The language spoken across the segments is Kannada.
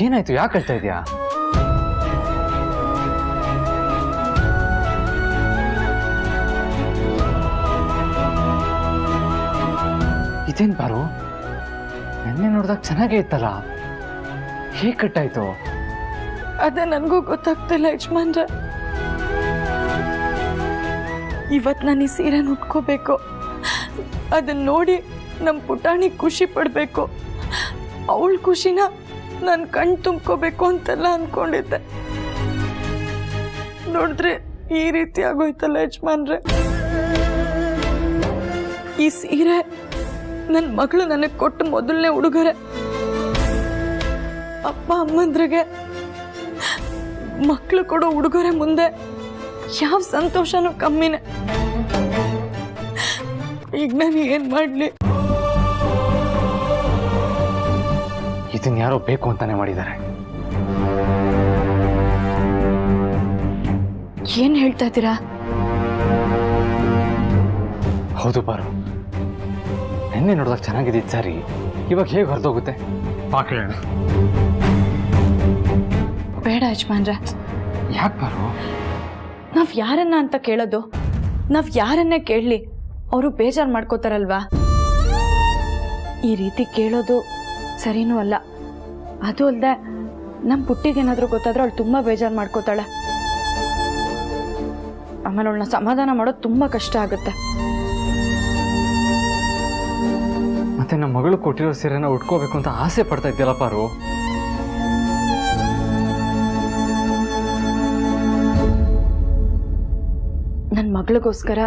ಏನಾಯ್ತು? ಯಾಕೆ ಹೇಳ್ತಾ ಇದೀಯಾ? ಇದೇನ್ ಬಾರು, ನೆನ್ನೆ ನೋಡಿದಾಗ ಚೆನ್ನಾಗೇ ಇತ್ತಲ್ಲ, ಹೇಗೆ ಕಟ್ಟಾಯ್ತು? ಅದೇ ನನಗೂ ಗೊತ್ತಾಗ್ತಿಲ್ಲ ಯಜಮಾನ್ರೆ. ಇವತ್ತು ನಾನು ಈ ಸೀರೆನ ಉಟ್ಕೋಬೇಕು, ಅದನ್ನ ನೋಡಿ ನಮ್ಮ ಪುಟಾಣಿ ಖುಷಿ ಪಡಬೇಕು, ಅವಳ ಖುಷಿನ ನಾನು ಕಣ್ ತುಂಬ್ಕೋಬೇಕು ಅಂತೆಲ್ಲ ಅನ್ಕೊಂಡಿದ್ದೆ. ನೋಡಿದ್ರೆ ಈ ರೀತಿ ಆಗೋಯ್ತಲ್ಲ ಯಜಮಾನ್ರೆ. ಈ ಸೀರೆ ನನ್ನ ಮಗಳು ನನಗೆ ಕೊಟ್ಟು ಮೊದಲನೇ ಉಡುಗೊರೆ. ಅಪ್ಪ ಅಮ್ಮಂದ್ರಿಗೆ ಮಕ್ಕಳು ಕೊಡೋ ಉಡುಗೊರೆ ಮುಂದೆ ಯಾವ ಸಂತೋಷನೂ ಕಮ್ಮಿನೇ. ಈಗ ನಾನು ಏನ್ ಮಾಡ್ಲಿ? ಇದನ್ನ ಯಾರೋ ಬೇಕು ಅಂತಾನೆ ಮಾಡಿದ್ದಾರೆ. ಏನ್ ಹೇಳ್ತಾ ಇದ್ದೀರಾ? ಹೌದು ಬಾರು, ನೆನ್ನೆ ನೋಡಿದಾಗ ಚೆನ್ನಾಗಿದ್ದಿದ್ದು ಸರಿ, ಇವಾಗ ಹೇಗೆ ಹೊರದೋಗುತ್ತೆ? ಪಾಕೇಳ ಬೇಡ ಯಜಮಾನ್ರೆ. ಯಾಕೆ ಬಾರು? ನಾವ್ ಯಾರನ್ನ ಅಂತ ಕೇಳೋದು? ನಾವ್ ಯಾರನ್ನೇ ಕೇಳಲಿ ಅವರು ಬೇಜಾರು ಮಾಡ್ಕೋತಾರಲ್ವಾ? ಈ ರೀತಿ ಕೇಳೋದು ಸರಿನೂ ಅಲ್ಲ. ಅದು ಅಲ್ಲದೆ ನಮ್ಮ ಪುಟ್ಟಿಗೇನಾದ್ರೂ ಗೊತ್ತಾದ್ರೆ ಅವಳು ತುಂಬಾ ಬೇಜಾರು ಮಾಡ್ಕೋತಾಳೆ. ಆಮೇಲೆ ಅವಳನ್ನ ಸಮಾಧಾನ ಮಾಡೋದು ತುಂಬಾ ಕಷ್ಟ ಆಗುತ್ತೆ. ಮತ್ತೆ ನಮ್ಮ ಮಗಳು ಕೊಟ್ಟಿರೋ ಸೀರೆನ ಉಟ್ಕೋಬೇಕು ಅಂತ ಆಸೆ ಪಡ್ತಾ ಇದ್ಯಲ್ಲ ಪಾರು. ನನ್ನ ಮಗಳಿಗೋಸ್ಕರ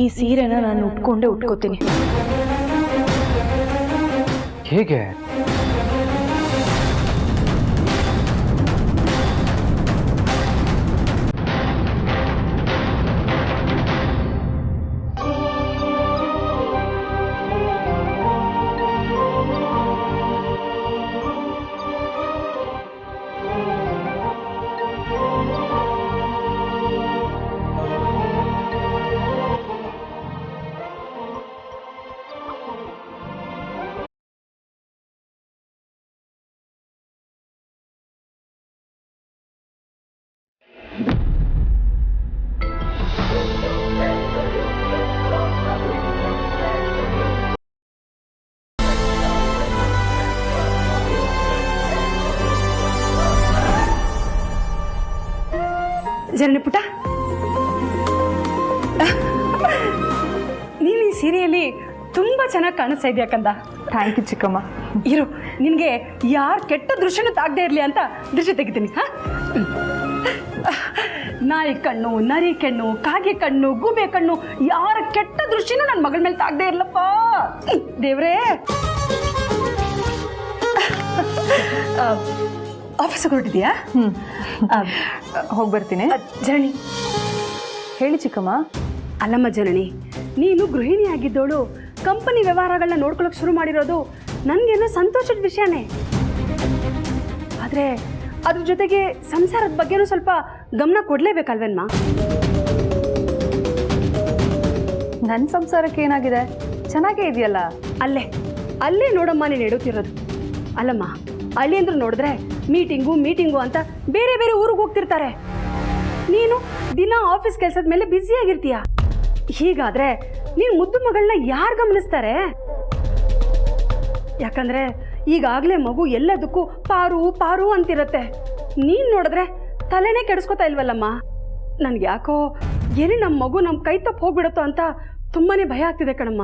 ಈ ಸೀರೆನ ನಾನು ಉಟ್ಕೋತೀನಿ. ಹೇಗೆ? ಜನನಿ ಪುಟ, ನೀನು ಈ ಸೀರೆಯಲ್ಲಿ ತುಂಬಾ ಚೆನ್ನಾಗಿ ಕಾಣಿಸ್ತಾ ಇದೆಯಾ ಕಂದ. ಥ್ಯಾಂಕ್ ಯು ಚಿಕ್ಕಮ್ಮ. ಇರು, ನಿನಗೆ ಯಾರು ಕೆಟ್ಟ ದೃಶ್ಯನೂ ತಾಗದೇ ಇರಲಿ ಅಂತ ದೃಶ್ಯ ತೆಗಿತೀನಿ. ನಾಯಿ ಕಣ್ಣು, ನರಿ ಕಣ್ಣು, ಕಾಗೆ ಕಣ್ಣು, ಗೂಬೆ ಕಣ್ಣು, ಯಾರ ಕೆಟ್ಟ ದೃಶ್ಯನೂ ನನ್ನ ಮಗಳ ಮೇಲೆ ತಾಗದೇ ಇರಲಪ್ಪ ದೇವ್ರೇ. ಆಫೀಸಿಗೆ ಹೊರಟಿದ್ಯಾ? ಹೋಗಿ ಬರ್ತೀನಿ. ಜನನಿ ಹೇಳಿ ಚಿಕ್ಕಮ್ಮ. ಅಲ್ಲಮ್ಮ ಜನನಿ, ನೀನು ಗೃಹಿಣಿ ಆಗಿದ್ದೋಳು ಕಂಪನಿ ವ್ಯವಹಾರಗಳನ್ನ ನೋಡ್ಕೊಳ್ಳೋಕೆ ಶುರು ಮಾಡಿರೋದು ನನಗೇನೋ ಸಂತೋಷದ ವಿಷಯನೇ. ಆದರೆ ಅದ್ರ ಜೊತೆಗೆ ಸಂಸಾರದ ಬಗ್ಗೆನೂ ಸ್ವಲ್ಪ ಗಮನ ಕೊಡಲೇಬೇಕಲ್ವೇನ್ಮ? ನನ್ನ ಸಂಸಾರಕ್ಕೆ ಏನಾಗಿದೆ? ಚೆನ್ನಾಗೇ ಇದೆಯಲ್ಲ. ಅಲ್ಲೇ ನೋಡಮ್ಮ ನೀನು ಎಡುತ್ತಿರೋದು. ಅಲ್ಲಮ್ಮ, ಅಲ್ಲಿ ಅಂದ್ರೂ ನೋಡಿದ್ರೆ ಮೀಟಿಂಗು ಅಂತ ಬೇರೆ ಬೇರೆ ಊರಿಗೆ ಹೋಗ್ತಿರ್ತಾರೆ. ನೀನು ದಿನ ಆಫೀಸ್ ಕೆಲಸದ ಮೇಲೆ ಬ್ಯುಸಿಯಾಗಿರ್ತೀಯ. ಹೀಗಾದ್ರೆ ನೀನು ಮುದ್ದು ಮಗಳನ್ನ ಯಾರು ಗಮನಿಸ್ತಾರೆ? ಯಾಕಂದ್ರೆ ಈಗಾಗಲೇ ಮಗು ಎಲ್ಲದಕ್ಕೂ ಪಾರು ಅಂತಿರತ್ತೆ. ನೀನು ನೋಡಿದ್ರೆ ತಲೆನೇ ಕೆಡಿಸ್ಕೊತಾ ಇಲ್ವಲ್ಲಮ್ಮ. ನನ್ಗೆ ಯಾಕೋ ಎಲ್ಲಿ ನಮ್ಮ ಮಗು ನಮ್ಮ ಕೈ ತಪ್ಪು ಹೋಗ್ಬಿಡುತ್ತೋ ಅಂತ ತುಂಬಾನೇ ಭಯ ಆಗ್ತಿದೆ ಕಣಮ್ಮ.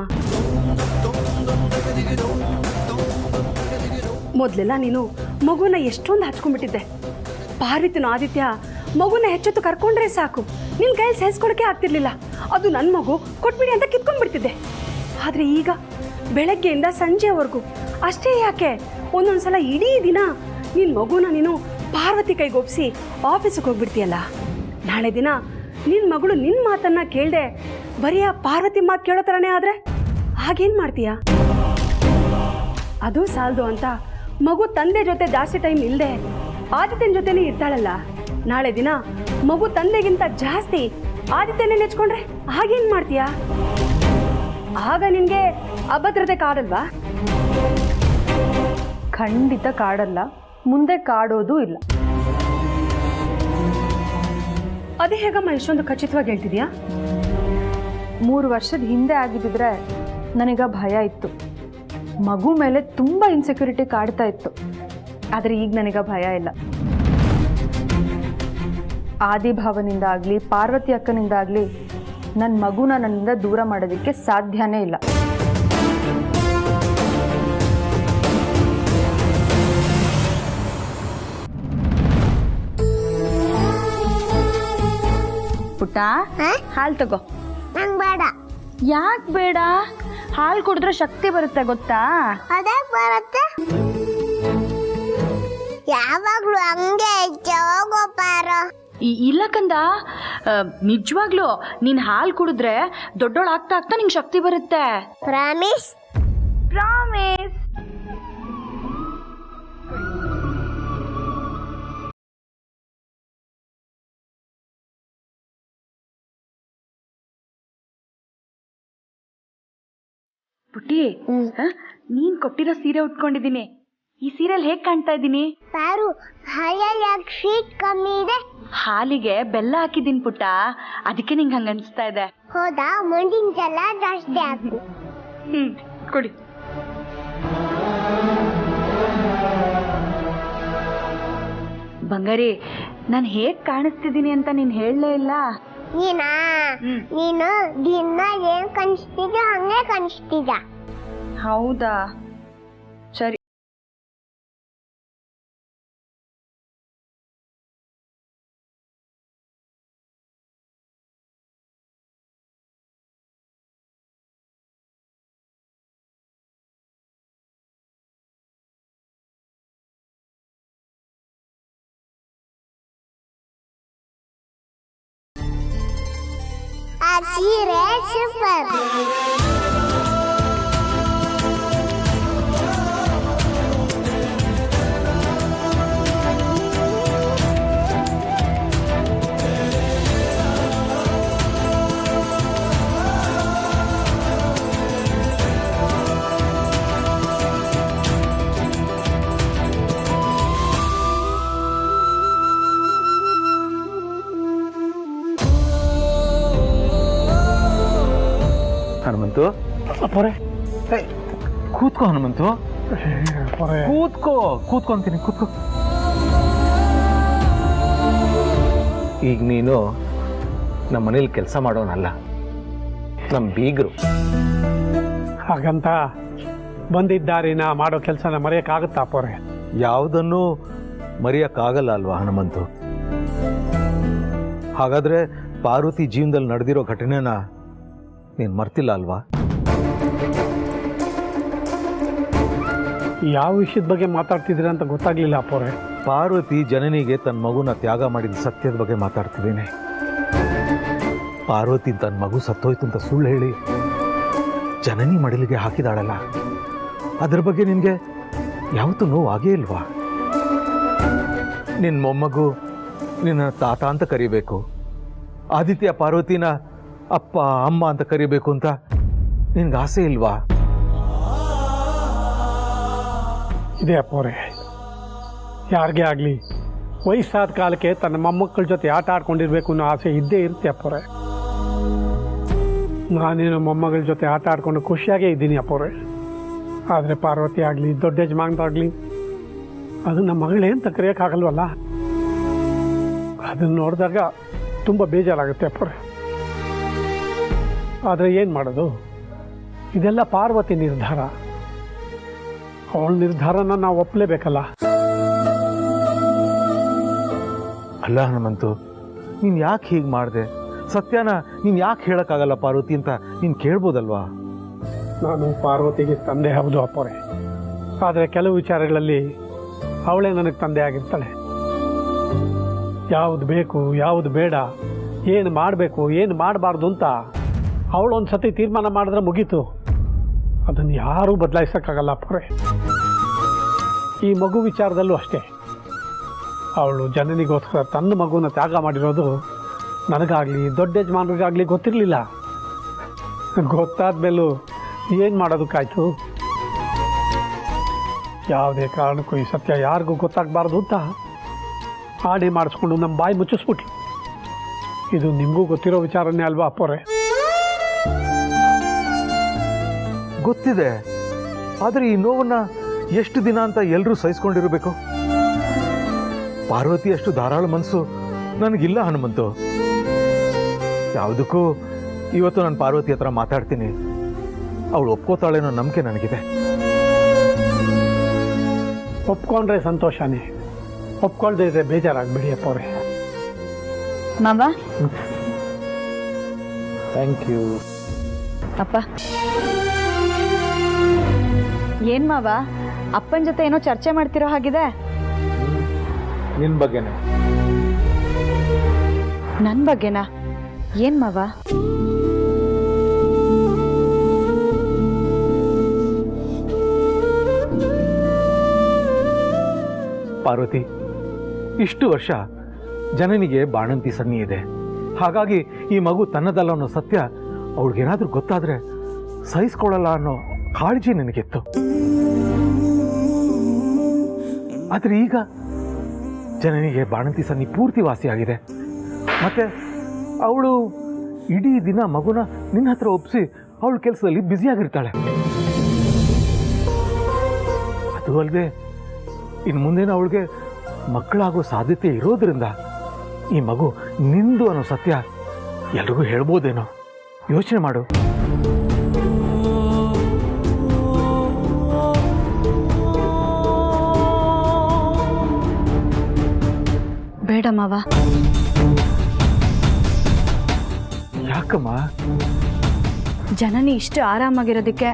ಮೊದಲೆಲ್ಲ ನೀನು ಮಗುನ ಎಷ್ಟೊಂದು ಹಚ್ಕೊಂಡ್ಬಿಟ್ಟಿದ್ದೆ. ಪಾರ್ವತಿನ ಆದಿತ್ಯ ಮಗುನ ಹೆಚ್ಚೊತ್ತು ಕರ್ಕೊಂಡ್ರೆ ಸಾಕು, ನಿನ್ನ ಕೈಯಲ್ಲಿ ಸಹಿಸ್ಕೊಳಕ್ಕೆ ಆಗ್ತಿರ್ಲಿಲ್ಲ. ಅದು ನನ್ನ ಮಗು ಕೊಟ್ಬಿಡಿ ಅಂತ ಕಿತ್ಕೊಂಡ್ಬಿಡ್ತಿದ್ದೆ. ಆದರೆ ಈಗ ಬೆಳಗ್ಗೆಯಿಂದ ಸಂಜೆವರೆಗೂ ಅಷ್ಟೇ ಯಾಕೆ, ಒಂದೊಂದ್ಸಲ ಇಡೀ ದಿನ ನಿನ್ನ ಮಗುನ ನೀನು ಪಾರ್ವತಿ ಕೈಗೊಪ್ಸಿ ಆಫೀಸಿಗೆ ಹೋಗ್ಬಿಡ್ತೀಯಲ್ಲ. ನಾಳೆ ದಿನ ನಿನ್ನ ಮಗಳು ನಿನ್ನ ಮಾತನ್ನ ಕೇಳದೆ ಬರೀ ಆ ಪಾರ್ವತಿ ಮಾತು ಕೇಳೋ ಥರನೇ ಆದರೆ ಹಾಗೇನು ಮಾಡ್ತೀಯ? ಅದು ಸಾಲದು ಅಂತ ಮಗು ತಂದೆ ಜೊತೆ ಜಾಸ್ತಿ ಟೈಮ್ ಇಲ್ಲದೆ ಆದಿತ್ಯನ ಜೊತೆನೇ ಇರ್ತಾಳಲ್ಲ. ನಾಳೆ ದಿನ ಮಗು ತಂದೆಗಿಂತ ಜಾಸ್ತಿ ಆದಿತ್ಯನೇ ನೆಚ್ಕೊಂಡ್ರೆ ಹಾಗೇನು ಮಾಡ್ತೀಯ? ಆಗ ನಿನಗೆ ಅಭದ್ರತೆ ಕಾಡಲ್ವಾ? ಖಂಡಿತ ಕಾಡಲ್ಲ. ಮುಂದೆ ಕಾಡೋದು ಇಲ್ಲ. ಅದೇ ಹೇಗಮ್ಮ ಇಷ್ಟೊಂದು ಖಚಿತವಾಗಿ ಹೇಳ್ತಿದ್ಯಾ? 3 ವರ್ಷದ ಹಿಂದೆ ಆಗಿದ್ದಿದ್ರೆ ನನಗ ಭಯ ಇತ್ತು, ಮಗು ಮೇಲೆ ತುಂಬ ಇನ್ಸೆಕ್ಯೂರಿಟಿ ಕಾಡ್ತಾ ಇತ್ತು. ಆದರೆ ಈಗ ನನಗ ಭಯ ಇಲ್ಲ. ಆದಿಭಾವನಿಂದ ಆಗಲಿ ಪಾರ್ವತಿ ಅಕ್ಕನಿಂದ ಆಗಲಿ ನನ್ನ ಮಗುನ ನನ್ನಿಂದ ದೂರ ಮಾಡೋದಕ್ಕೆ ಸಾಧ್ಯನೇ ಇಲ್ಲ. ಪುಟ್ಟ, ಹಾಲು ತಗೋ. ನಂಗೆ ಬೇಡ. ಯಾಕೆ ಬೇಡ? ಹಾಲು ಕುಡಿದ್ರೆ ಶಕ್ತಿ ಬರುತ್ತೆ ಗೊತ್ತಾ? ಅದೇ ಬರುತ್ತೆ. ಯಾವಾಗ್ಲೂ ಹಂಗೆ ಹೋಗೋಪಾರ. ಇಲ್ಲ ಕಂದ, ನಿಜವಾಗ್ಲು ನೀನ್ ಹಾಲು ಕುಡಿದ್ರೆ ದೊಡ್ಡೋಳು ಆಗ್ತಾ ಆಗ್ತಾ ನಿಂಗೆ ಶಕ್ತಿ ಬರುತ್ತೆ. ಪ್ರಾಮಿಸ್? ಪ್ರಾಮಿಸ್. ಪುಟ್ಟಿ, ನೀನ್ ಕೊಟ್ಟಿರೋ ಸೀರೆ ಉಟ್ಕೊಂಡಿದೀನಿ. ಈ ಸೀರೆಲ್ ಹೇಗ್ ಕಾಣ್ತಾ ಇದ್ದೀನಿ? ಪಾರು, ಹಾಲಲ್ಲಿ ಯಾಕೆ ಸ್ವೀಟ್ ಕಮ್ಮಿ ಇದೆ? ಹಾಲಿಗೆ ಬೆಲ್ಲ ಹಾಕಿದೀನಿ ಪುಟ್ಟ, ಅದಕ್ಕೆ ನಿಂಗೆ ಹಂಗ ಅನ್ಸ್ತಾ ಇದೆ. ಹೌದಾ? ಮುಂದಿನ ಸಲ ಜಾಸ್ತಿ ಹಾಕು. ಕೊಡಿ. ಬಂಗಾರಿ, ನಾನು ಹೇಗ್ ಕಾಣಿಸ್ತಿದ್ದೀನಿ ಅಂತ ನೀನ್ ಹೇಳಲೇ ಇಲ್ಲ. ನೀನು ದಿನ ಏನ್ ಕಾಣಿಸ್ತಿದ್ಯೋ ಹಂಗೆ ಕಾಣಿಸ್ತಿದ್ದ. ಹೌದಾ? ಸರಿ. ಆ ಸೀರೆ ಸೂಪರ್. ಹನುಮಂತು, ಕೂತ್ಕೋ ಹನುಮಂತು. ಕೂತ್ಕೊಂತೀನಿ, ಕೂತ್ಕೋ. ಈಗ ನೀನು ನಮ್ಮ ಮನೇಲಿ ಕೆಲಸ ಮಾಡೋನಲ್ಲ, ನಮ್ಮ ಬೀಗರು. ಹಾಗಂತ ಬಂದಿದ್ದಾರಿನ ಮಾಡೋ ಕೆಲಸನ ಮರೆಯಕ್ಕಾಗುತ್ತಾ ಪೋರೆ? ಯಾವುದನ್ನು ಮರೆಯಕ್ಕಾಗಲ್ಲ ಅಲ್ವಾ ಹನುಮಂತು? ಹಾಗಾದ್ರೆ ಪಾರ್ವತಿ ಜೀವನದಲ್ಲಿ ನಡೆದಿರೋ ಘಟನೆನ ನೀನು ಮರ್ತಿಲ್ಲ ಅಲ್ವಾ? ಯಾವ ವಿಷಯದ ಬಗ್ಗೆ ಮಾತಾಡ್ತಿದ್ದೀರ ಅಂತ ಗೊತ್ತಾಗ್ಲಿಲ್ಲ ಅಪ್ಪೋರೆ. ಪಾರ್ವತಿ ಜನನಿಗೆ ತನ್ನ ಮಗುನ ತ್ಯಾಗ ಮಾಡಿದ ಸತ್ಯದ ಬಗ್ಗೆ ಮಾತಾಡ್ತಿದ್ದೀನಿ. ಪಾರ್ವತಿ ತನ್ನ ಮಗು ಸತ್ತೋಯ್ತು ಅಂತ ಸುಳ್ಳು ಹೇಳಿ ಜನನಿ ಮಡಿಲಿಗೆ ಹಾಕಿದಾಳಲ್ಲ, ಅದ್ರ ಬಗ್ಗೆ ನಿನಗೆ ಯಾವತ್ತೂ ನೋವು ಆಗೇ ಇಲ್ವಾ? ನಿನ್ನ ಮೊಮ್ಮಗು ನಿನ್ನ ತಾತ ಅಂತ ಕರಿಬೇಕು, ಆದಿತ್ಯ ಪಾರ್ವತಿನ ಅಪ್ಪ ಅಮ್ಮ ಅಂತ ಕರಿಬೇಕು ಅಂತ ನಿನ್ಗೆ ಆಸೆ ಇಲ್ವಾ? ಇದೆ ಅಪ್ಪೋರೆ. ಯಾರಿಗೇ ಆಗಲಿ ವಯಸ್ಸಾದ ಕಾಲಕ್ಕೆ ತನ್ನ ಮೊಮ್ಮಕ್ಕಳ ಜೊತೆ ಆಟ ಆಡ್ಕೊಂಡಿರ್ಬೇಕು ಅನ್ನೋ ಆಸೆ ಇದ್ದೇ ಇರುತ್ತೆ ಅಪ್ಪೋರೆ. ನಾನೇನು ಮೊಮ್ಮಗಳ ಜೊತೆ ಆಟ ಆಡ್ಕೊಂಡು ಖುಷಿಯಾಗೇ ಇದ್ದೀನಿ ಅಪ್ಪೋರೆ. ಆದರೆ ಪಾರ್ವತಿ ಆಗಲಿ ದೊಡ್ಡ ಯಜಮಾನ್ರಾಗಲಿ ಅದು ನಮ್ಮ ಮಗಳೇ ಅಂತ ಕರೆಯೋಕ್ಕಾಗಲ್ವಲ್ಲ. ಅದನ್ನು ನೋಡಿದಾಗ ತುಂಬ ಬೇಜಾರಾಗುತ್ತೆ ಅಪ್ಪೋರೆ. ಆದರೆ ಏನು ಮಾಡೋದು, ಇದೆಲ್ಲ ಪಾರ್ವತಿ ನಿರ್ಧಾರ. ಅವಳ ನಿರ್ಧಾರನ ನಾವು ಒಪ್ಪಲೇಬೇಕಲ್ಲ. ಅಲ್ಲ ಹನುಮಂತು, ನೀನು ಯಾಕೆ ಹೀಗೆ ಮಾಡಿದೆ? ಸತ್ಯನ ನೀನು ಯಾಕೆ ಹೇಳೋಕ್ಕಾಗಲ್ಲ ಪಾರ್ವತಿ ಅಂತ ನೀನು ಕೇಳ್ಬೋದಲ್ವಾ? ನಾನು ಪಾರ್ವತಿಗೆ ತಂದೆ ಹೌದು ಅಪ್ಪೋರೆ. ಆದರೆ ಕೆಲವು ವಿಚಾರಗಳಲ್ಲಿ ಅವಳೇ ನನಗೆ ತಂದೆ ಆಗಿರ್ತಾಳೆ. ಯಾವುದು ಬೇಕು ಯಾವುದು ಬೇಡ, ಏನು ಮಾಡಬೇಕು ಏನು ಮಾಡಬಾರ್ದು ಅಂತ ಅವಳೊಂದು ಸತಿ ತೀರ್ಮಾನ ಮಾಡಿದ್ರೆ ಮುಗೀತು. ಅದನ್ನು ಯಾರೂ ಬದಲಾಯಿಸೋಕ್ಕಾಗಲ್ಲ ಅಪ್ಪೋರೆ. ಈ ಮಗು ವಿಚಾರದಲ್ಲೂ ಅಷ್ಟೇ. ಅವಳು ಜನನಿಗೋಸ್ಕರ ತನ್ನ ಮಗುನ ತ್ಯಾಗ ಮಾಡಿರೋದು ನನಗಾಗಲಿ ದೊಡ್ಡ ಯಜಮಾನ್ರಿಗಾಗಲಿ ಗೊತ್ತಿರಲಿಲ್ಲ. ಗೊತ್ತಾದ ಮೇಲೂ ಏನು ಮಾಡೋದಕ್ಕಾಯ್ತು? ಯಾವುದೇ ಕಾರಣಕ್ಕೂ ಈ ಸತ್ಯ ಯಾರಿಗೂ ಗೊತ್ತಾಗಬಾರ್ದು ಅಂತ ಆಡಿ ಮಾಡಿಸ್ಕೊಂಡು ನಮ್ಮ ಬಾಯಿ ಮುಚ್ಚಿಸ್ಬಿಟ್ಲು. ಇದು ನಿಮಗೂ ಗೊತ್ತಿರೋ ವಿಚಾರನೇ ಅಲ್ವಾ ಅಪ್ಪೋರೆ? ಗೊತ್ತಿದೆ, ಆದರೆ ಈ ನೋವನ್ನ ಎಷ್ಟು ದಿನ ಅಂತ ಎಲ್ಲರೂ ಸಹಿಸ್ಕೊಂಡಿರಬೇಕು? ಪಾರ್ವತಿ ಅಷ್ಟು ಧಾರಾಳ ಮನಸ್ಸು ನನಗಿಲ್ಲ ಹನುಮಂತು. ಯಾವುದಕ್ಕೂ ಇವತ್ತು ನಾನು ಪಾರ್ವತಿ ಹತ್ರ ಮಾತಾಡ್ತೀನಿ, ಅವಳು ಒಪ್ಕೋತಾಳೇನೋ ನಂಬಿಕೆ ನನಗಿದೆ. ಒಪ್ಕೊಂಡ್ರೆ ಸಂತೋಷನೇ, ಒಪ್ಕೊಳ್ದೇ ಇದ್ರೆ ಬೇಜಾರಾಗ್ಬಿಡಿ ಅಪ್ಪವ್ರೆ. ಮಾವ. Thank you. ಅಪ್ಪ. ಏನ್ ಮಾವ, ಅಪ್ಪನ ಜೊತೆ ಏನೋ ಚರ್ಚೆ ಮಾಡ್ತಿರೋ ಹಾಗಿದೆ. ನಿನ್ ಬಗ್ಗೆನೆ. ನನ್ ಬಗ್ಗೆನಾ? ಏನ್ ಮಾವ? ಪಾರ್ವತಿ, ಇಷ್ಟು ವರ್ಷ ಜನನಿಗೆ ಬಾಣಂತಿ ಸನ್ನಿ ಇದೆ. ಹಾಗಾಗಿ ಈ ಮಗು ತನ್ನದಲ್ಲ ಅನ್ನೋ ಸತ್ಯ ಅವಳಿಗೇನಾದ್ರೂ ಗೊತ್ತಾದ್ರೆ ಸಹಿಸ್ಕೊಳ್ಳಲ್ಲ ಅನ್ನೋ ಕಾಳಜಿ ನನಗಿತ್ತು. ಆದ್ರೆ ಈಗ ಜನನಿಗೆ ಬಾಣಂತಿ ಸನ್ನಿ ಪೂರ್ತಿ ವಾಸಿಯಾಗಿದೆ. ಮತ್ತೆ ಅವಳು ಇಡೀ ದಿನ ಮಗುನ ನಿನ್ನ ಹತ್ರ ಒಪ್ಪಿಸಿ ಅವಳ ಕೆಲಸದಲ್ಲಿ ಬ್ಯುಸಿಯಾಗಿರ್ತಾಳೆ. ಅದು ಅಲ್ಲದೆ ಇನ್ನು ಮುಂದೇನು ಅವಳಿಗೆ ಮಕ್ಕಳಾಗೋ ಸಾಧ್ಯತೆ ಇರೋದ್ರಿಂದ ಈ ಮಗು ನಿಂದು ಅನ್ನೋ ಸತ್ಯ ಎಲ್ರಿಗೂ ಹೇಳ್ಬೋದೇನೋ. ಯೋಚನೆ ಮಾಡು. ಬೇಡ ಮಾವ. ಯಾಕಮ್ಮ? ಜನನಿ ಇಷ್ಟು ಆರಾಮಾಗಿರೋದಕ್ಕೆ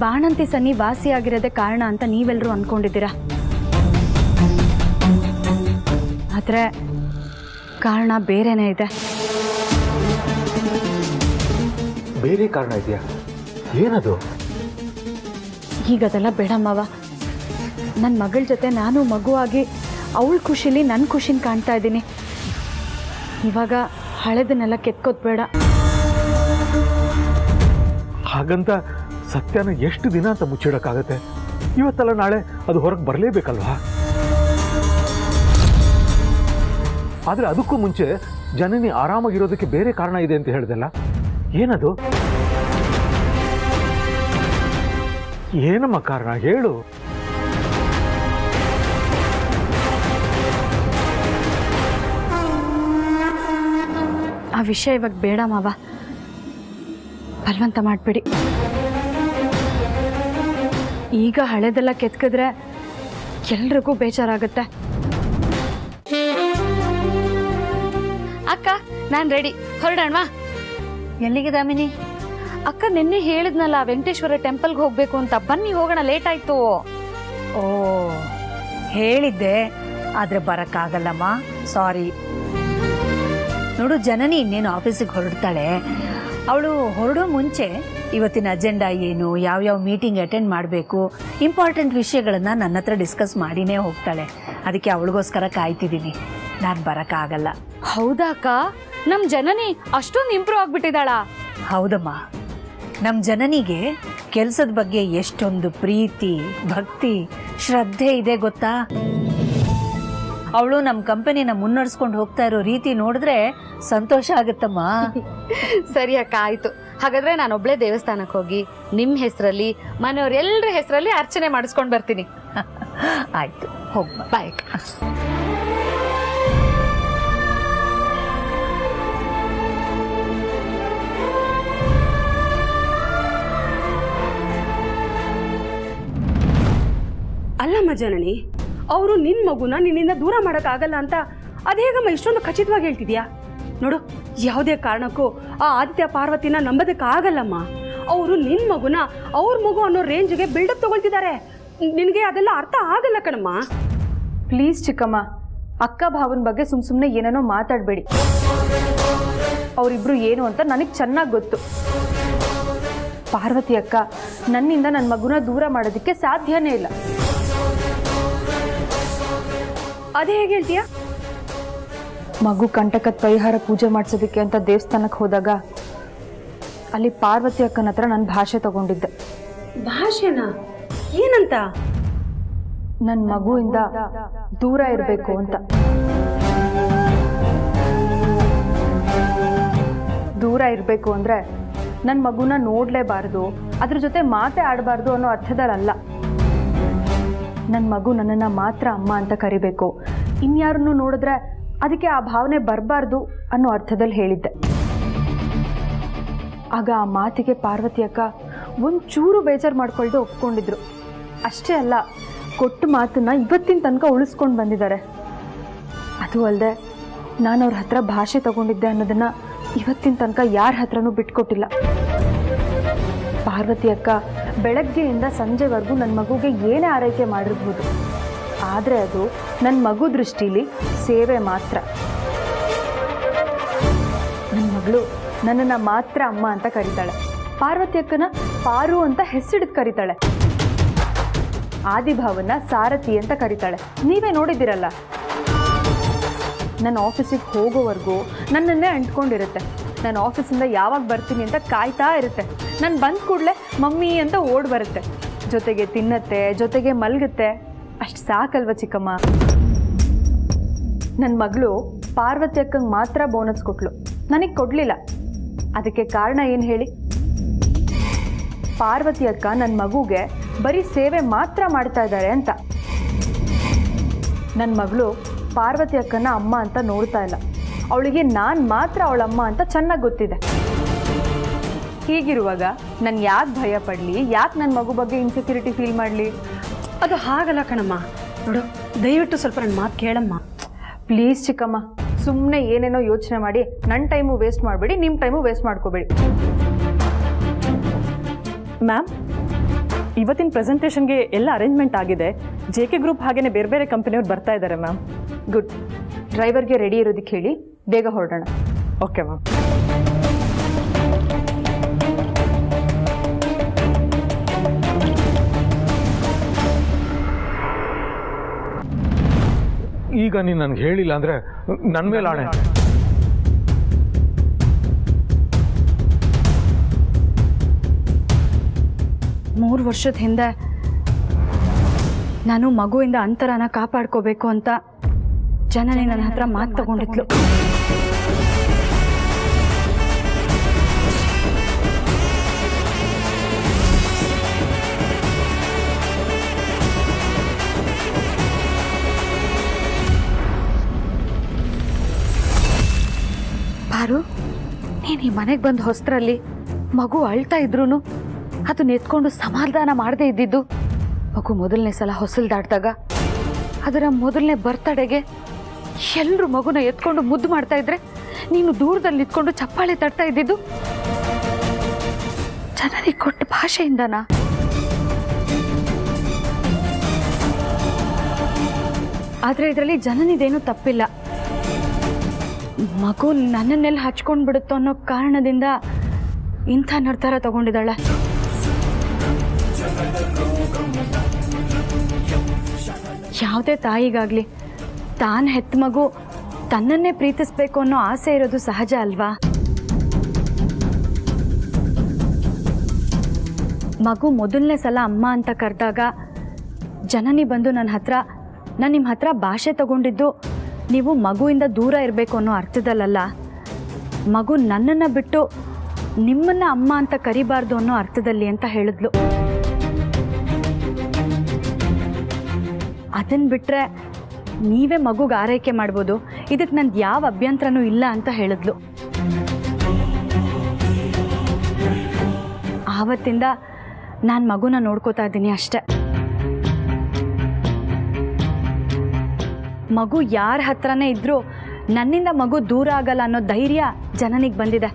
ಬಾಣಂತಿ ಸನ್ನಿ ವಾಸಿಯಾಗಿರೋದೇ ಕಾರಣ ಅಂತ ನೀವೆಲ್ಲರೂ ಅನ್ಕೊಂಡಿದ್ದೀರಾ. ಆದ್ರೆ ಕಾರಣ ಬೇರೆನೇ ಇದೆ. ಬೇರೆ ಕಾರಣ ಇದೆಯಾ? ಏನದು? ಈಗದೆಲ್ಲ ಬೇಡ ಮಾವ. ನನ್ನ ಮಗಳ ಜೊತೆ ನಾನು ಮಗುವಾಗಿ ಅವಳ ಖುಷಿಲಿ ನನ್ನ ಖುಷಿನ ಕಾಣ್ತಾ ಇದ್ದೀನಿ. ಇವಾಗ ಹಳೆದನ್ನೆಲ್ಲ ಕೆತ್ಕೋದ್ ಬೇಡ. ಹಾಗಂತ ಸತ್ಯನ ಎಷ್ಟು ದಿನ ಅಂತ ಮುಚ್ಚಿಡಕ್ಕಾಗತ್ತೆ? ಇವತ್ತಲ್ಲ ನಾಳೆ ಅದು ಹೊರಗೆ ಬರಲೇಬೇಕಲ್ವಾ? ಆದ್ರೆ ಅದಕ್ಕೂ ಮುಂಚೆ ಜನನಿ ಆರಾಮಾಗಿರೋದಕ್ಕೆ ಬೇರೆ ಕಾರಣ ಇದೆ ಅಂತ ಹೇಳ್ದಲ್ಲ, ಏನದು? ಏನಮ್ಮ ಕಾರಣ ಹೇಳು. ಆ ವಿಷಯ ಇವಾಗ ಬೇಡ ಮಾವ. ಬಲವಂತ ಮಾಡ್ಬಿಡಿ. ಈಗ ಹಳೆದೆಲ್ಲ ಕೆತ್ಕಿದ್ರೆ ಎಲ್ರಿಗೂ ಬೇಜಾರಾಗುತ್ತೆ. ಅಕ್ಕ, ನಾನು ರೆಡಿ, ಹೊರಡೋಣವಾ? ಎಲ್ಲಿಗೆ ದಾಮಿನಿ? ಅಕ್ಕ ನಿನ್ನೆ ಹೇಳಿದ್ನಲ್ಲ ವೆಂಕಟೇಶ್ವರ ಟೆಂಪಲ್ಗೆ ಹೋಗ್ಬೇಕು ಅಂತ. ಬನ್ನಿ ಹೋಗೋಣ, ಲೇಟ್ ಆಯ್ತು. ಓ, ಹೇಳಿದ್ದೆ, ಆದ್ರೆ ಬರಕ್ಕಾಗಲ್ಲಮ್ಮ, ಸಾರಿ. ನೋಡು, ಜನನಿ ಇನ್ನೇನು ಆಫೀಸಿಗೆ ಹೊರಡ್ತಾಳೆ. ಅವಳು ಹೊರಡೋ ಮುಂಚೆ ಇವತ್ತಿನ ಅಜೆಂಡಾ ಏನು, ಯಾವ್ಯಾವ ಮೀಟಿಂಗ್ ಅಟೆಂಡ್ ಮಾಡಬೇಕು, ಇಂಪಾರ್ಟೆಂಟ್ ವಿಷಯಗಳನ್ನ ನನ್ನ ಹತ್ರ ಡಿಸ್ಕಸ್ ಮಾಡಿನೇ ಹೋಗ್ತಾಳೆ. ಅದಕ್ಕೆ ಅವಳಿಗೋಸ್ಕರ ಕಾಯ್ತಿದ್ದೀನಿ. ನಾನು ಬರಕ್ಕಾಗಲ್ಲ. ಹೌದಾ ಅಕ್ಕ? ನಮ್ ಜನನಿ ಅಷ್ಟೊಂದು ಇಂಪ್ರೂವ್ ಆಗ್ಬಿಟ್ಟಿದ್ದಾಳ? ಹೌದಮ್ಮ, ನಮ್ಮ ಜನನಿಗೆ ಕೆಲಸದ ಬಗ್ಗೆ ಎಷ್ಟೊಂದು ಪ್ರೀತಿ, ಭಕ್ತಿ, ಶ್ರದ್ಧೆ ಇದೆ ಗೊತ್ತಾ? ಅವಳು ನಮ್ಮ ಕಂಪನಿನ ಮುನ್ನಡೆಸ್ಕೊಂಡು ಹೋಗ್ತಾ ಇರೋ ರೀತಿ ನೋಡಿದ್ರೆ ಸಂತೋಷ ಆಗುತ್ತಮ್ಮ. ಸರಿ ಅಕ್ಕ, ಆಯ್ತು. ಹಾಗಾದ್ರೆ ನಾನೊಬ್ಳೆ ದೇವಸ್ಥಾನಕ್ಕೆ ಹೋಗಿ ನಿಮ್ಮ ಹೆಸರಲ್ಲಿ, ಮನೆಯವ್ರೆಲ್ಲರ ಹೆಸರಲ್ಲಿ ಅರ್ಚನೆ ಮಾಡಿಸ್ಕೊಂಡು ಬರ್ತೀನಿ. ಆಯ್ತು, ಹೋಗ್ ಬಾ. ಬಾಯ್. ಅಲ್ಲಮ್ಮ ಜನನಿ, ಅವರು ನಿನ್ನ ಮಗುನ ನಿನ್ನಿಂದ ದೂರ ಮಾಡೋಕ್ಕಾಗಲ್ಲ ಅಂತ ಅದೇಗಮ್ಮ ಇಷ್ಟೊಂದು ಖಚಿತವಾಗಿ ಹೇಳ್ತಿದ್ಯಾ? ನೋಡು, ಯಾವುದೇ ಕಾರಣಕ್ಕೂ ಆ ಆದಿತ್ಯ ಪಾರ್ವತಿನ ನಂಬೋದಕ್ಕಾಗಲ್ಲಮ್ಮ. ಅವರು ನಿನ್ನ ಮಗುನ ಅವ್ರ ಮಗು ಅನ್ನೋ ರೇಂಜ್ಗೆ ಬಿಲ್ಡಪ್ ತಗೊಳ್ತಿದ್ದಾರೆ. ನಿನಗೆ ಅದೆಲ್ಲ ಅರ್ಥ ಆಗಲ್ಲ ಕಣಮ್ಮ. ಪ್ಲೀಸ್ ಚಿಕ್ಕಮ್ಮ, ಅಕ್ಕ ಭಾವನ ಬಗ್ಗೆ ಸುಮ್ಮನೆ ಏನೇನೋ ಮಾತಾಡಬೇಡಿ. ಅವರಿಬ್ರು ಏನು ಅಂತ ನನಗೆ ಚೆನ್ನಾಗಿ ಗೊತ್ತು. ಪಾರ್ವತಿ ಅಕ್ಕ ನನ್ನಿಂದ ನನ್ನ ಮಗುನ ದೂರ ಮಾಡೋದಕ್ಕೆ ಸಾಧ್ಯನೇ ಇಲ್ಲ. ಅದೇ ಹೇಗೆ ಹೇಳ್ತೀಯಾ? ಮಗು ಕಂಟಕದ ಪರಿಹಾರ ಪೂಜೆ ಮಾಡಿಸೋದಕ್ಕೆ ಅಂತ ದೇವಸ್ಥಾನಕ್ಕೆ ಹೋದಾಗ ಅಲ್ಲಿ ಪಾರ್ವತಿ ಅಕ್ಕನ ಹತ್ರ ನನ್ನ ಭಾಷೆ ತಗೊಂಡಿದ್ದೆ. ಭಾಷೆನಾ? ಏನಂತ? ನನ್ನ ಮಗುವಿಂದ ದೂರ ಇರಬೇಕು ಅಂತ. ದೂರ ಇರಬೇಕು ಅಂದರೆ ನನ್ನ ಮಗುನ ನೋಡಲೇಬಾರ್ದು, ಅದ್ರ ಜೊತೆ ಮಾತೇ ಆಡಬಾರ್ದು ಅನ್ನೋ ಅರ್ಥದಲ್ಲ. ನನ್ನ ಮಗು ನನ್ನನ್ನು ಮಾತ್ರ ಅಮ್ಮ ಅಂತ ಕರಿಬೇಕು, ಇನ್ಯಾರನ್ನು ನೋಡಿದ್ರೆ ಅದಕ್ಕೆ ಆ ಭಾವನೆ ಬರಬಾರ್ದು ಅನ್ನೋ ಅರ್ಥದಲ್ಲಿ ಹೇಳಿದ್ದೆ. ಆಗ ಆ ಮಾತಿಗೆ ಪಾರ್ವತಿ ಅಕ್ಕ ಒಂಚೂರು ಬೇಜಾರು ಮಾಡ್ಕೊಳ್ದೆ ಒಪ್ಕೊಂಡಿದ್ರು. ಅಷ್ಟೇ ಅಲ್ಲ, ಕೊಟ್ಟು ಮಾತನ್ನ ಇವತ್ತಿನ ತನಕ ಉಳಿಸ್ಕೊಂಡು ಬಂದಿದ್ದಾರೆ. ಅದು ಅಲ್ಲದೆ ನಾನು ಅವ್ರ ಹತ್ರ ಭಾಷೆ ತಗೊಂಡಿದ್ದೆ ಅನ್ನೋದನ್ನ ಇವತ್ತಿನ ತನಕ ಯಾರ ಹತ್ರನೂ ಬಿಟ್ಕೊಟ್ಟಿಲ್ಲ. ಪಾರ್ವತಿ ಅಕ್ಕ ಬೆಳಗ್ಗೆಯಿಂದ ಸಂಜೆವರೆಗೂ ನನ್ನ ಮಗುಗೆ ಏನೇ ಆರೈಕೆ ಮಾಡಿರ್ಬೋದು, ಆದರೆ ಅದು ನನ್ನ ಮಗು ದೃಷ್ಟಿಲಿ ಸೇವೆ ಮಾತ್ರ. ನನ್ನ ಮಗಳು ನನ್ನನ್ನು ಮಾತ್ರ ಅಮ್ಮ ಅಂತ ಕರೀತಾಳೆ, ಪಾರ್ವತಿ ಅಕ್ಕನ ಪಾರು ಅಂತ ಹೆಸರಿಡ್ದು ಕರೀತಾಳೆ, ಆದಿಭಾವನ ಸಾರಥಿ ಅಂತ ಕರೀತಾಳೆ. ನೀವೇ ನೋಡಿದ್ದೀರಲ್ಲ, ನನ್ನ ಆಫೀಸಿಗೆ ಹೋಗೋವರೆಗೂ ನನ್ನನ್ನೇ ಅಂಟ್ಕೊಂಡಿರುತ್ತೆ. ನಾನು ಆಫೀಸಿಂದ ಯಾವಾಗ ಬರ್ತೀನಿ ಅಂತ ಕಾಯ್ತಾ ಇರುತ್ತೆ. ನಾನು ಬಂದ ಕೂಡಲೇ ಮಮ್ಮಿ ಅಂತ ಓಡ್ ಬರುತ್ತೆ, ಜೊತೆಗೆ ತಿನ್ನತ್ತೆ, ಜೊತೆಗೆ ಮಲಗುತ್ತೆ. ಅಷ್ಟು ಸಾಕಲ್ವ ಚಿಕ್ಕಮ್ಮ? ನನ್ನ ಮಗಳು ಪಾರ್ವತಿ ಅಕ್ಕಂಗೆ ಮಾತ್ರ ಬೋನಸ್ ಕೊಟ್ಲು, ನನಗೆ ಕೊಡಲಿಲ್ಲ. ಅದಕ್ಕೆ ಕಾರಣ ಏನು ಹೇಳಿ? ಪಾರ್ವತಿ ಅಕ್ಕ ನನ್ನ ಮಗುಗೆ ಬರೀ ಸೇವೆ ಮಾತ್ರ ಮಾಡ್ತಾ ಇದ್ದಾರೆ ಅಂತ. ನನ್ನ ಮಗಳು ಪಾರ್ವತಿ ಅಕ್ಕನ ಅಮ್ಮ ಅಂತ ನೋಡ್ತಾ ಇಲ್ಲ, ಅವಳಿಗೆ ನಾನು ಮಾತ್ರ ಅವಳಮ್ಮ ಅಂತ ಚೆನ್ನಾಗಿ ಗೊತ್ತಿದೆ. ಹೀಗಿರುವಾಗ ನಾನು ಯಾಕೆ ಭಯ ಪಡಲಿ, ಯಾಕೆ ನನ್ನ ಮಗು ಬಗ್ಗೆ ಇನ್ಸೆಕ್ಯೂರಿಟಿ ಫೀಲ್ ಮಾಡಲಿ? ಅದು ಹಾಗಲ್ಲ ಕಣಮ್ಮ. ನೋಡು, ದಯವಿಟ್ಟು ಸ್ವಲ್ಪ ನನ್ನ ಮಾತು ಕೇಳಮ್ಮ. ಪ್ಲೀಸ್ ಚಿಕ್ಕಮ್ಮ, ಸುಮ್ಮನೆ ಏನೇನೋ ಯೋಚನೆ ಮಾಡಿ ನನ್ನ ಟೈಮು ವೇಸ್ಟ್ ಮಾಡಬೇಡಿ, ನಿಮ್ಮ ಟೈಮು ವೇಸ್ಟ್ ಮಾಡ್ಕೋಬೇಡಿ. ಮ್ಯಾಮ್, ಇವತ್ತಿನ ಪ್ರೆಸೆಂಟೇಷನ್ಗೆ ಎಲ್ಲ ಅರೇಂಜ್ಮೆಂಟ್ ಆಗಿದೆ. JK ಗ್ರೂಪ್ ಹಾಗೇನೆ ಬೇರೆ ಬೇರೆ ಕಂಪನಿಯವ್ರು ಬರ್ತಾ ಇದ್ದಾರೆ ಮ್ಯಾಮ್. ಗುಡ್. ಡ್ರೈವರ್ಗೆ ರೆಡಿ ಇರೋದಕ್ಕೆ ಹೇಳಿ, ಬೇಗ ಹೊರಡೋಣ. Okay ma'am. ಈಗ ನೀನು ನನಗೆ ಹೇಳಿಲ್ಲ ಅಂದರೆ ನನ್ನ ಮೇಲೆ ಆಣೆ. ಮೂರು ವರ್ಷದ ಹಿಂದೆ ನಾನು ಮಗುವಿಂದ ಅಂತರನ ಕಾಪಾಡ್ಕೋಬೇಕು ಅಂತ ಜನನಿ ನನ್ನ ಹತ್ರ ಮಾತು ತಗೊಂಡಿದ್ಲು. ಪಾರು, ನೀನು ಈ ಮನೆಗೆ ಬಂದು ಹೊಸದ್ರಲ್ಲಿ ಮಗು ಅಳ್ತಾ ಇದ್ರು ಅದನ್ನ ಎತ್ಕೊಂಡು ಸಮಾಧಾನ ಮಾಡದೇ ಇದ್ದಿದ್ದು, ಮಗು ಮೊದಲನೇ ಸಲ ಹೊಸಲು ದಾಟಿದಾಗ ಅದರ ಮೊದಲನೇ ಬರ್ತಡೆಗೆ ಎಲ್ಲರೂ ಮಗುನ ಎತ್ಕೊಂಡು ಮುದ್ದು ಮಾಡ್ತಾ ಇದ್ರೆ ನೀನು ದೂರದಲ್ಲಿ ನಿಂತ್ಕೊಂಡು ಚಪ್ಪಾಳೆ ತಟ್ತಾ ಇದ್ದಿದ್ದು ಜನರಿಗೆ ಕೊಟ್ಟ ಭಾಷೆಯಿಂದನಾ? ಆದರೆ ಇದರಲ್ಲಿ ಜನನಿದೇನೂ ತಪ್ಪಿಲ್ಲ. ಮಗು ನನ್ನನ್ನೆಲ್ಲ ಹಚ್ಕೊಂಡು ಬಿಡುತ್ತೋ ಅನ್ನೋ ಕಾರಣದಿಂದ ಇಂಥ ನಿರ್ಧಾರ ತಗೊಂಡಿದ್ದಾಳೆ. ಯಾವುದೇ ತಾಯಿಗಾಗ್ಲಿ ತಾನು ಹೆತ್ತ ಮಗು ತನ್ನನ್ನೇ ಪ್ರೀತಿಸ್ಬೇಕು ಅನ್ನೋ ಆಸೆ ಇರೋದು ಸಹಜ ಅಲ್ವಾ? ಮಗು ಮೊದಲನೇ ಸಲ ಅಮ್ಮ ಅಂತ ಕರೆದಾಗ ಜನನಿ ಬಂದು ನನ್ನ ಹತ್ರ, ನಾನು ನಿಮ್ಮ ಹತ್ರ ಭಾಷೆ ತಗೊಂಡಿದ್ದು ನೀವು ಮಗುವಿಂದ ದೂರ ಇರಬೇಕು ಅನ್ನೋ ಅರ್ಥದಲ್ಲ, ಮಗು ನನ್ನನ್ನು ಬಿಟ್ಟು ನಿಮ್ಮನ್ನು ಅಮ್ಮ ಅಂತ ಕರಿಬಾರ್ದು ಅನ್ನೋ ಅರ್ಥದಲ್ಲಿ ಅಂತ ಹೇಳಿದ್ಲು. ಅದನ್ನು ಬಿಟ್ಟರೆ ನೀವೇ ಮಗುಗೆ ಆರೈಕೆ ಮಾಡ್ಬೋದು, ಇದಕ್ಕೆ ನಂದು ಯಾವ ಅಭ್ಯಂತರನೂ ಇಲ್ಲ ಅಂತ ಹೇಳಿದ್ಲು. ಆವತ್ತಿಂದ ನಾನು ಮಗುನ ನೋಡ್ಕೋತಾ ಇದ್ದೀನಿ ಅಷ್ಟೆ. ಮಗು ಯಾರ ಹತ್ರನೇ ಇದ್ರೂ ನನ್ನಿಂದ ಮಗು ದೂರ ಆಗಲ್ಲ ಅನ್ನೋ ಧೈರ್ಯ ಜನನಿಗೆ ಬಂದಿದೆ.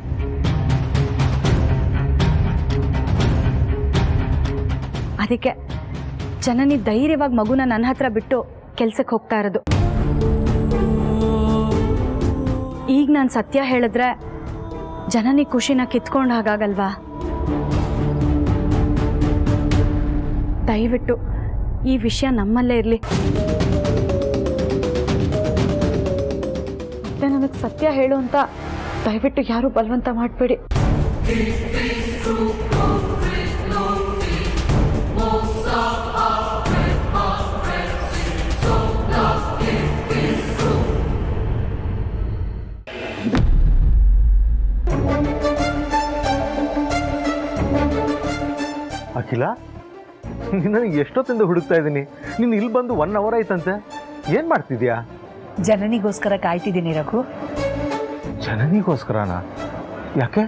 ಅದಕ್ಕೆ ಜನನಿ ಧೈರ್ಯವಾಗಿ ಮಗುನ ನನ್ನ ಹತ್ರ ಬಿಟ್ಟು ಕೆಲ್ಸಕ್ಕೆ ಹೋಗ್ತಾ ಇರೋದು. ಈಗ ನಾನು ಸತ್ಯ ಹೇಳಿದ್ರೆ ಜನನಿ ಖುಷಿನ ಕಿತ್ಕೊಂಡು ಹಾಗಾಗಲ್ವಾ? ದಯವಿಟ್ಟು ಈ ವಿಷಯ ನಮ್ಮಲ್ಲೇ ಇರಲಿ. ಮತ್ತೆ ನನಗೆ ಸತ್ಯ ಹೇಳು ಅಂತ ದಯವಿಟ್ಟು ಯಾರೂ ಬಲವಂತ ಮಾಡಬೇಡಿ. ಅಖಿಲ, ನನಗೆ ಎಷ್ಟೊತ್ತಿಂದ ಹುಡುಕ್ತಾ ಇದ್ದೀನಿ. ನೀನು ಇಲ್ಲಿ ಬಂದು 1 hour ಆಯ್ತಂತೆ. ಏನು ಮಾಡ್ತಿದ್ಯಾ? ಜನನಿಗೋಸ್ಕರ ಕಾಯ್ತಿದ್ದೀನಿ ರಘು. ಜನನಿಗೋಸ್ಕರನಾ? ಯಾಕೆ?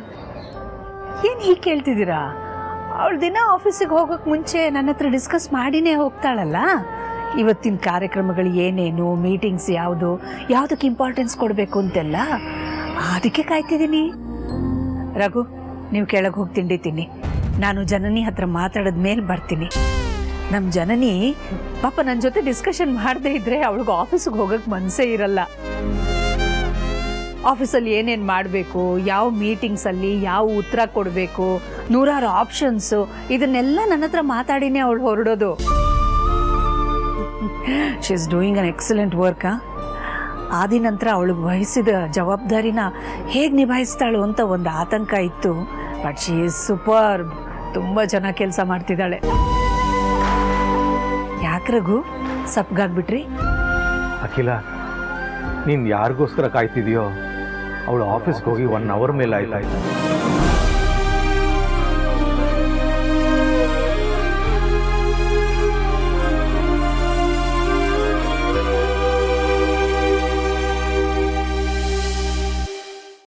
ಏನು ಹೀಗೆ ಕೇಳ್ತಿದ್ದೀರಾ? ಅವಳು ದಿನ ಆಫೀಸಿಗೆ ಹೋಗೋಕೆ ಮುಂಚೆ ನನ್ನ ಹತ್ರ ಡಿಸ್ಕಸ್ ಮಾಡಿನೇ ಹೋಗ್ತಾಳಲ್ಲ. ಇವತ್ತಿನ ಕಾರ್ಯಕ್ರಮಗಳು ಏನೇನು, ಮೀಟಿಂಗ್ಸ್ ಯಾವುದು, ಯಾವುದಕ್ಕೆ ಇಂಪಾರ್ಟೆನ್ಸ್ ಕೊಡಬೇಕು ಅಂತೆಲ್ಲ, ಅದಕ್ಕೆ ಕಾಯ್ತಿದ್ದೀನಿ. ರಘು, ನೀವು ಕೆಳಗೆ ಹೋಗಿ ತಿಂಡಿ ತಿನ್ನಿ. ನಾನು ಜನನಿ ಹತ್ರ ಮಾತಾಡಿದ ಮೇಲೆ ಬರ್ತೀನಿ. ನಮ್ಮ ಜನನಿ ಪಾಪ ನನ್ನ ಜೊತೆ ಡಿಸ್ಕಷನ್ ಮಾಡದೇ ಇದ್ರೆ ಅವಳಿಗೆ ಆಫೀಸಿಗೆ ಹೋಗೋಕೆ ಮನಸ್ಸೇ ಇರಲ್ಲ. ಆಫೀಸಲ್ಲಿ ಏನೇನು ಮಾಡಬೇಕು, ಯಾವ ಮೀಟಿಂಗ್ಸಲ್ಲಿ ಯಾವ ಉತ್ತರ ಕೊಡಬೇಕು, 100 ಆಪ್ಷನ್ಸು, ಇದನ್ನೆಲ್ಲ ನನ್ನ ಹತ್ರ ಮಾತಾಡಿನೇ ಅವಳು ಹೊರಡೋದು. She is doing an excellent work. ಆದಿ ನಂತರ ಅವಳಿಗೆ ವಹಿಸಿದ ಜವಾಬ್ದಾರಿನ ಹೇಗೆ ನಿಭಾಯಿಸ್ತಾಳು ಅಂತ ಒಂದು ಆತಂಕ ಇತ್ತು. But she is super. ತುಂಬ ಚೆನ್ನಾಗಿ ಕೆಲಸ ಮಾಡ್ತಿದ್ದಾಳೆ. ಯಾಕೆ ರಘು ಸಪ್ಗಾಗ್ಬಿಟ್ರಿ? ಅಖಿಲ, ನೀನು ಯಾರಿಗೋಸ್ಕರ ಕಾಯ್ತಿದೆಯೋ ಅವಳು ಆಫೀಸ್ಗೆ ಹೋಗಿ 1 hour ಮೇಲೆ ಆಯ್ತಾಯ್ತು.